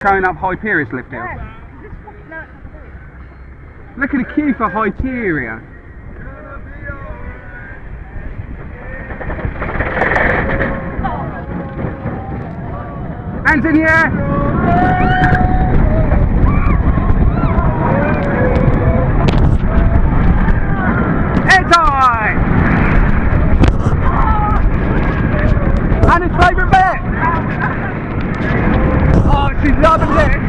Going up Hyperia's lift hill. Look at the queue for Hyperia. Hands in the air. Head high. And his favourite bit. Oh, she's loving this.